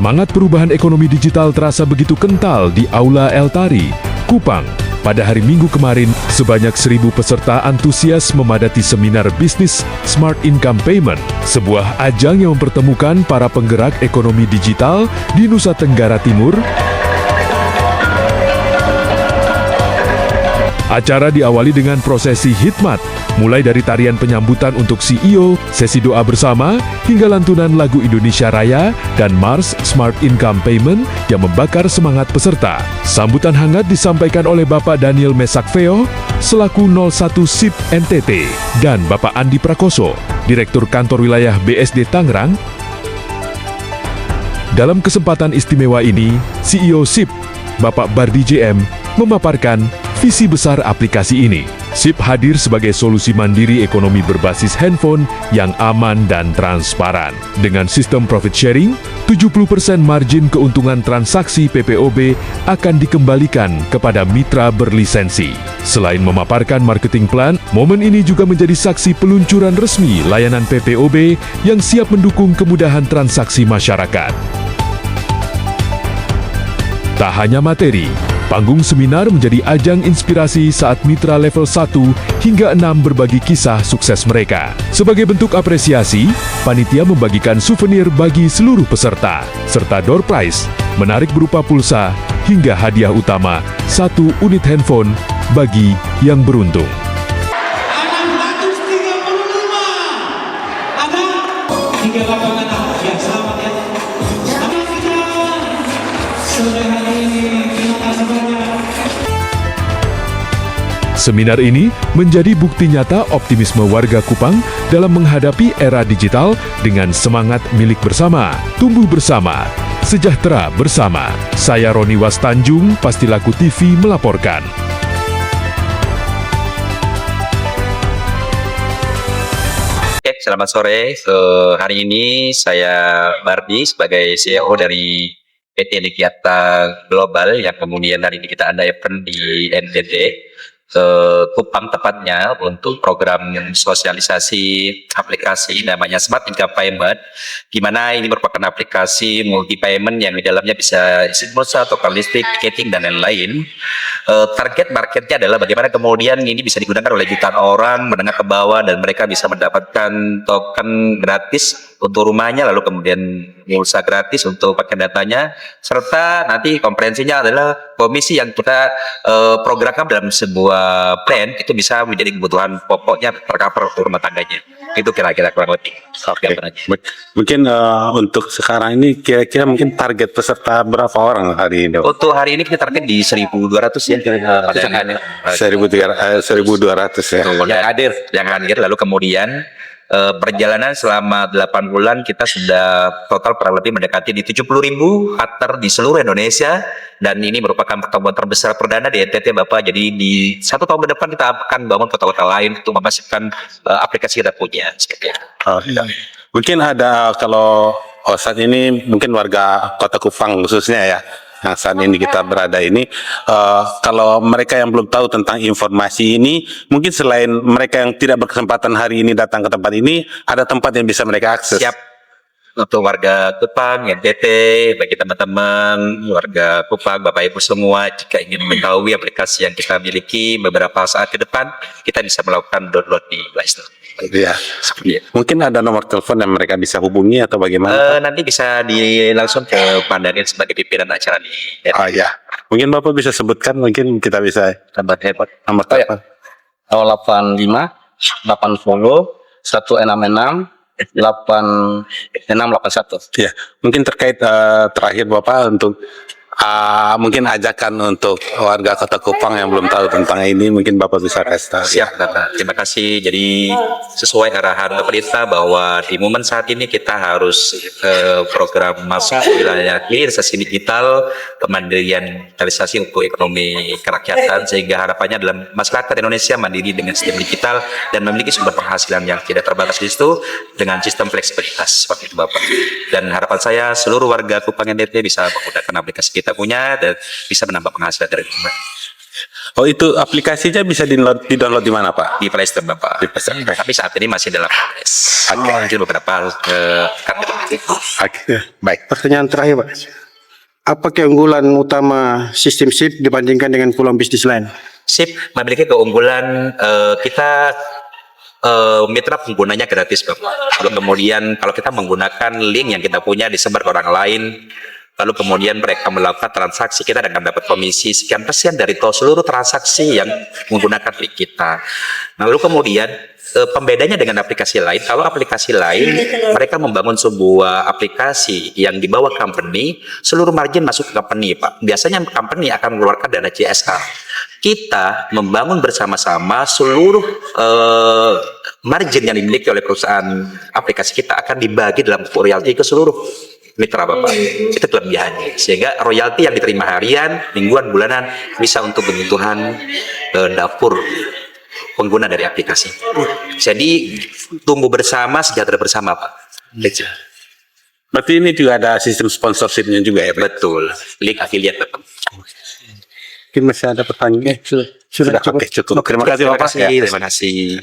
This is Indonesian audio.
Semangat perubahan ekonomi digital terasa begitu kental di Aula El Tari, Kupang. Pada hari Minggu kemarin, sebanyak 1.000 peserta antusias memadati seminar bisnis Smart Income Payment, sebuah ajang yang mempertemukan para penggerak ekonomi digital di Nusa Tenggara Timur. Acara diawali dengan prosesi hikmat, mulai dari tarian penyambutan untuk CEO, sesi doa bersama, hingga lantunan lagu Indonesia Raya dan Mars Smart Income Payment yang membakar semangat peserta. Sambutan hangat disampaikan oleh Bapak Daniel Mesakveo, selaku 01 SIP NTT, dan Bapak Andi Prakoso, Direktur Kantor Wilayah BSD Tangerang. Dalam kesempatan istimewa ini, CEO SIP, Bapak Bardi JM, memaparkan visi besar aplikasi ini. SIP hadir sebagai solusi mandiri ekonomi berbasis handphone yang aman dan transparan. Dengan sistem profit sharing, 70% margin keuntungan transaksi PPOB akan dikembalikan kepada mitra berlisensi. Selain memaparkan marketing plan, momen ini juga menjadi saksi peluncuran resmi layanan PPOB yang siap mendukung kemudahan transaksi masyarakat. Tak hanya materi, panggung seminar menjadi ajang inspirasi saat mitra level 1 hingga 6 berbagi kisah sukses mereka. Sebagai bentuk apresiasi, panitia membagikan souvenir bagi seluruh peserta, serta door prize, menarik berupa pulsa, hingga hadiah utama 1 unit handphone bagi yang beruntung. Ada 135. Ada 3 lapangan ya, selamat ya. Selamat kita sore hari ini. Terima kasih banyak. Seminar ini menjadi bukti nyata optimisme warga Kupang dalam menghadapi era digital dengan semangat milik bersama, tumbuh bersama, sejahtera bersama. Saya Roni Wastanjung, Pastilaku TV melaporkan. Selamat sore. Hari ini saya Bardi sebagai CEO dari PT Nikiata Global yang kemudian hari ini kita ada event di NTT Kupang tepatnya untuk program sosialisasi aplikasi namanya Smart Income Payment, di mana ini merupakan aplikasi multi payment yang di dalamnya bisa isi pulsa, token listrik, ticketing dan lain-lain. Target marketnya adalah bagaimana kemudian ini bisa digunakan oleh jutaan orang menengah ke bawah dan mereka bisa mendapatkan token gratis untuk rumahnya, lalu kemudian pulsa gratis untuk pakai datanya, serta nanti komprehensinya adalah komisi yang kita programkan dalam sebuah plan itu bisa menjadi kebutuhan pokoknya tercover untuk rumah tangganya. Itu kira-kira kurang lebih. Oke. Mungkin untuk sekarang ini kira-kira mungkin target peserta berapa orang hari ini? Untuk hari ini kita target di 1.200 ya. 1.200 ya. Yang hadir lalu kemudian perjalanan selama 8 bulan kita sudah total kurang lebih mendekati di 70.000 partner di seluruh Indonesia, dan ini merupakan pertemuan terbesar perdana di NTT Bapak. Jadi di 1 tahun ke depan kita akan bangun kota-kota lain untuk memastikan aplikasi kita punya. Oh, iya. Mungkin ada kalau saat ini mungkin warga Kota Kupang khususnya ya, yang saat ini kita berada ini, kalau mereka yang belum tahu tentang informasi ini, mungkin selain mereka yang tidak berkesempatan hari ini datang ke tempat ini, ada tempat yang bisa mereka akses. Siap. Untuk warga Kupang, NTT, bagi teman-teman warga Kupang, Bapak Ibu semua, jika ingin mengetahui aplikasi yang kita miliki beberapa saat ke depan, kita bisa melakukan download di Play Store. Iya. Mungkin ada nomor telepon yang mereka bisa hubungi atau bagaimana? Nanti bisa langsung ke Pandarin sebagai pimpinan acara di NTT. Oh iya. Mungkin Bapak bisa sebutkan, mungkin kita bisa Nomor telepon. nomor telepon. 085 80 166 8681. Ya, mungkin terkait terakhir Bapak untuk mungkin ajakan untuk warga Kota Kupang yang belum tahu tentang ini, mungkin Bapak bisa kasih tahu. Siap, Bapak. Terima kasih. Jadi sesuai arahan pemerintah bahwa di momen saat ini kita harus program masuk wilayah hilirisasi digital, kemandirian digitalisasi untuk ekonomi kerakyatan, sehingga harapannya adalah masyarakat Indonesia mandiri dengan sistem digital dan memiliki sumber penghasilan yang tidak terbatas di situ dengan sistem fleksibilitas seperti itu, Bapak. Dan harapan saya seluruh warga Kupang NTT bisa menggunakan aplikasi kita punya dan bisa menambah penghasilan dari rumah. Oh, itu aplikasinya bisa di-download di mana, Pak? Di Play Store Bapak. Di Play Store. Tapi saat ini masih dalam proses. Mungkin beberapa Oke, baik. Pertanyaan terakhir, Pak. Apa keunggulan utama sistem SIP dibandingkan dengan peluang bisnis lain? SIP memiliki keunggulan kita mitra penggunanya gratis Bapak. Lalu kemudian kalau kita menggunakan link yang kita punya disebar ke orang lain, lalu kemudian mereka melakukan transaksi, kita akan dapat komisi sekian persen dari seluruh transaksi yang menggunakan link kita. Lalu kemudian pembedanya dengan aplikasi lain, kalau aplikasi lain mereka membangun sebuah aplikasi yang dibawa company, seluruh margin masuk ke company Pak. Biasanya company akan mengeluarkan dana CSR. Kita membangun bersama-sama seluruh margin yang dimiliki oleh perusahaan aplikasi kita akan dibagi dalam royalti ke seluruh mitra Bapak. Itu kelebihannya. Sehingga royalti yang diterima harian, mingguan, bulanan bisa untuk kebutuhan dapur pengguna dari aplikasi. Jadi tumbuh bersama, sejahtera bersama Pak. Berarti ini juga ada sistem sponsorship-nya juga ya, Pak? Betul. Link affiliate Bapak. Mungkin masih ada pertanyaan. Sudah cukup. Oke, cukup. Terima kasih, Bapak. Terima kasih.